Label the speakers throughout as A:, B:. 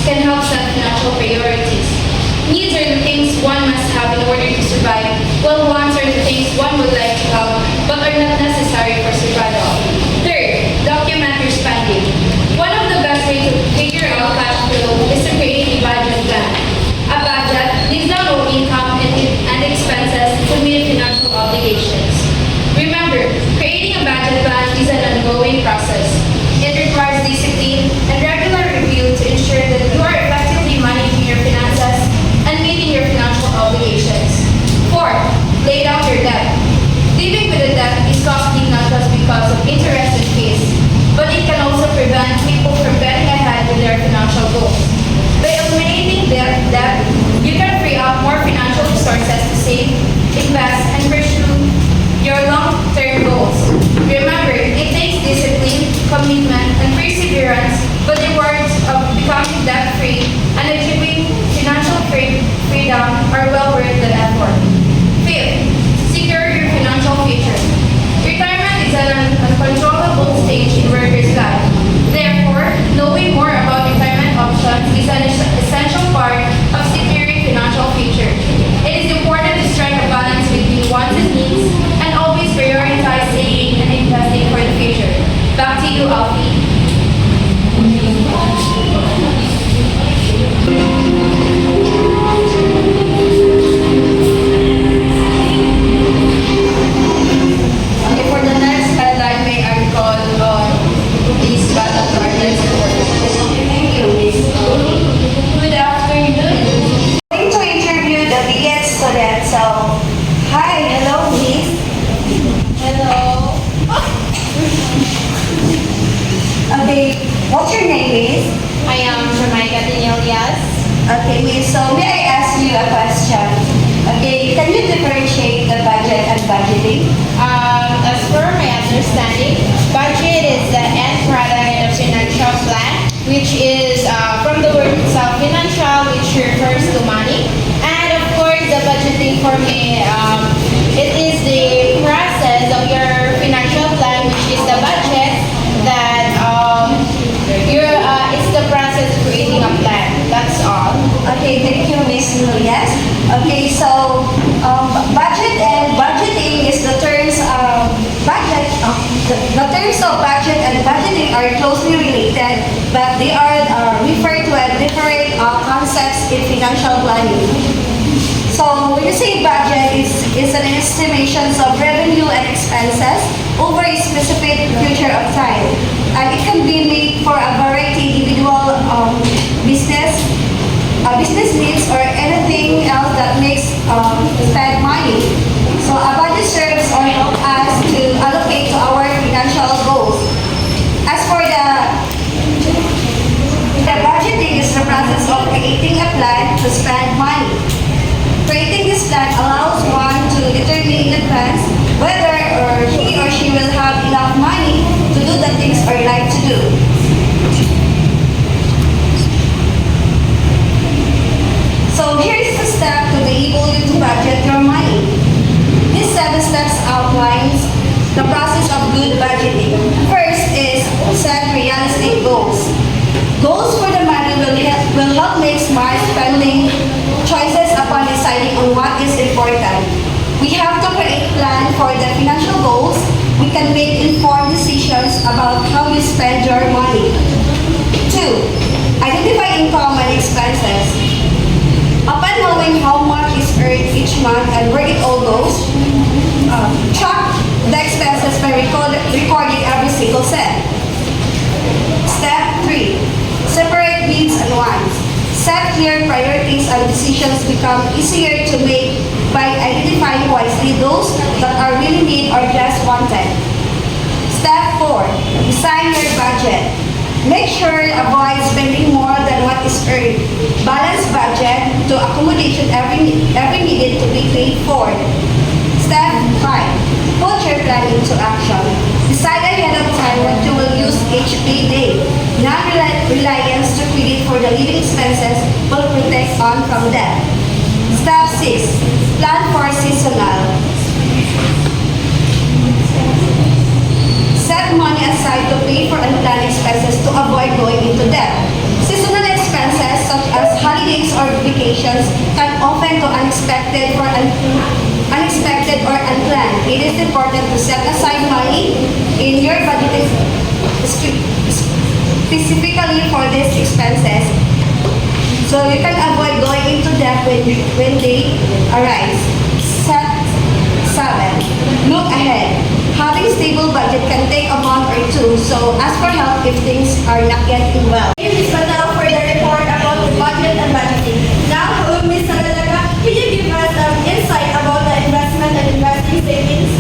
A: can help set financial priorities. Needs are the things one must have in order to survive, while wants are the things one would like to have but are not necessary for survival. Third, document your spending. One of the best ways to figure out cash flow is to create a budget plan. A budget lists down all income and expenses to meet financial obligations. Remember, creating a budget plan is an ongoing process. It requires discipline and regular review to ensure that you are effectively managing your finances and meeting your financial obligations. Fourth, lay down your debt. Living with a debt is costly not just because of interest and fees, but it can also prevent people from getting ahead with their financial goals. By eliminating debt, you can free up more financial resources to save, invest, and pursue your long-term goals. Remember, it takes discipline, commitment, and perseverance, but the rewards of becoming debt-free and achieving financial freedom are well worth the effort. Fifth, secure your financial future. Retirement is an uncontrollable stage in workers' life. Therefore, knowing more about retirement options is an essential part of securing financial future. It is important to strike a balance between wants and needs and always prioritize saving and investing for the future. Back to you, Alfie.
B: Okay, for the next headline, may I call on these battle targets for Thank you, Miss. Good afternoon.
C: I'm going to interview the BEd student. So, hi, hello, Miss.
B: Hello.
C: Okay, what's your name, Miss?
B: I am Jamaica Danielias.
C: Okay, Miss. So, may I ask you a question? Okay, can you differentiate the budget and budgeting?
B: As per my understanding, budget is the end product in a financial plan, which is from the word itself, financial, which refers to money. And of course, the budgeting for me, it is the process of your financial plan, which is the budget that it's the process of creating a plan. That's all.
C: Okay, thank you, Miss Julias. Okay, so budget and budgeting is the terms of budget. The terms of budget and budgeting are closely related, but they are referred to as different concepts in financial planning. So when you say budget, it's an estimation of revenue and expenses over a specific future of time. And it can be made for a variety individual business needs or anything else that makes spend money. So a budget serves or help us to allocate to our financial goals. As for the budgeting is the process of creating a plan to spend money. Creating this plan allows one to determine in advance whether he or she will have enough money to do the things or like to do. So here is the step to be able to budget your money. These 7 steps outlines the process of good budgeting. First is set realistic goals. Goals for the money will help make smart spending choices upon deciding on what is important. We have to create a plan for the financial goals. We can make informed decisions about how you spend your money. 2. Identify income and expenses. Upon knowing how much is earned each month and where it all goes, track the expenses by recording every single cent. Step 3. Separate needs and wants. Set clear priorities and decisions become easier to make by identifying wisely those that are really needed or just wanted. Step 4. Design your budget. Make sure avoid spending more than what is earned. Balance budget to accommodation every needed to be paid for. Step 5. Put your plan into action. Decide ahead of time what you will use each payday. Non-reliance to credit for the living expenses will protect on from debt. Step 6. Plan for seasonal. Set money aside to pay for unplanned expenses to avoid going into debt. Seasonal expenses set aside money in your budget specifically for these expenses so you can avoid going into debt when they arise. Set 7. Look ahead. Having stable budget can take a month or two, so ask for help if things are not getting well.
D: Thank you, Ms. Patel, for the report about the budget and budgeting. Now, Ms. Salalaga, can you give us insight about the investment and investing savings?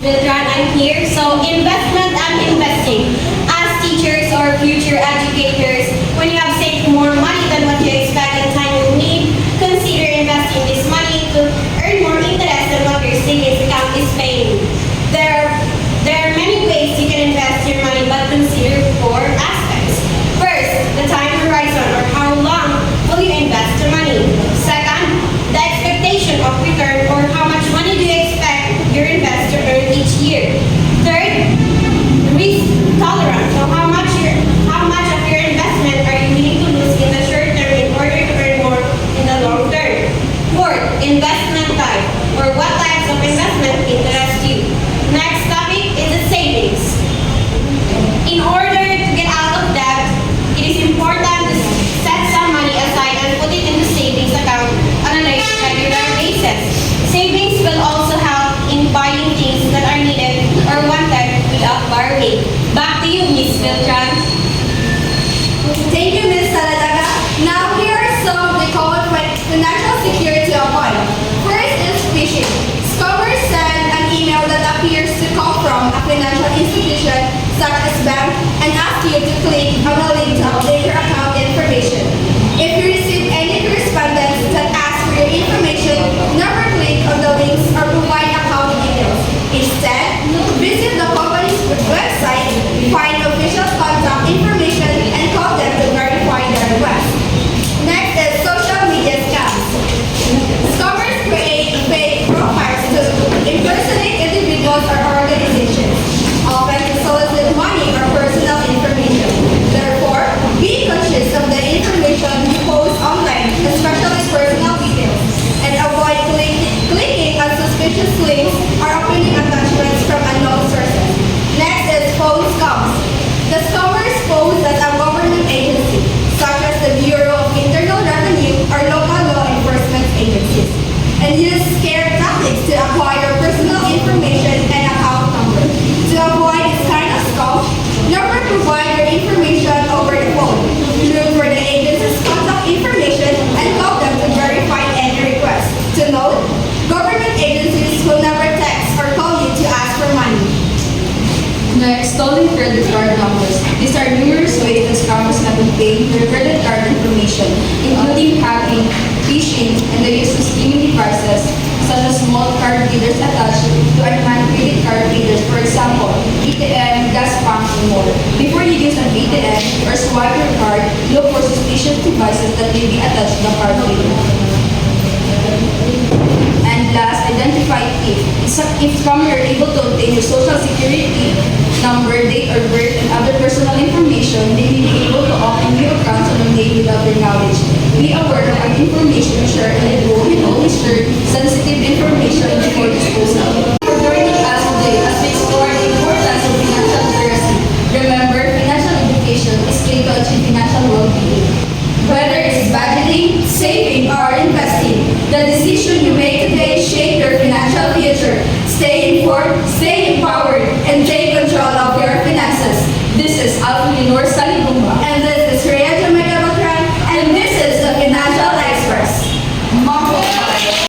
E: Viltran, I'm here. So, investment and investing. As teachers or future educators, when you have saved more money than what you expect and time you need, consider investing this money to earn more interest than what your savings account is paying. There are many ways you can invest your money, but consider 4 aspects. First, the time horizon, or how long will you invest your money. Second, the expectation of return, or how much money do you expect your investor to earn each year. Third, risk tolerance, so how much of your investment are you willing to lose in the short term in order to earn more in the long term. Fourth, investment type, or what types of investment interest you. Next topic is the savings. In order to get out of debt, it is important to set some money aside and put it into savings account on a regular basis. Savings will also help in buying things that are needed or wanted without borrowing. Back to you, Ms. Viltran.
D: Thank you, Ms. Salalaga. Now, here are some they call it financial security to avoid. First is phishing. Scammers send an email that appears to come from a financial institution such as bank and ask you to click on a link to update your account information. If you receive any correspondence that asks for your information, never click on the links or provide account details. Instead, visit the company's website, find official contact information, and call them to verify their request. Next is social media scams. Scammers create fake profiles to impersonate individuals or organizations, often to solicit money or personal information. Therefore, be conscious of the information you post online, especially personal details, and avoid clicking on suspicious links or opening attachments from unknown sources. Next is phone scams. The scammers pose as a government agency, such as the Bureau of Internal Revenue or local law enforcement agencies, and use scare tactics to acquire personal information and account number. To avoid this kind of scam, never provide your information over the phone. Look for the agency's contact information and call them to verify any request. To note, government agencies will never text or call you to ask for money.
F: Next, stolen credit card numbers. These are numerous ways that scammers have obtained your credit card information, including hacking, phishing, and the use of skimming devices, such as small card readers attached to unmanned credit card readers, for example, ATM, gas pumps, and more. Before you use an ATM or swipe your card, look for suspicious devices that may be attached to the card reader. And last, identify thief. If scammer are able to obtain your social security number, date of birth, and other personal information, they may be able to open new accounts on your name without your knowledge. Be aware of what information you share and enroll in always share sensitive information before disclosing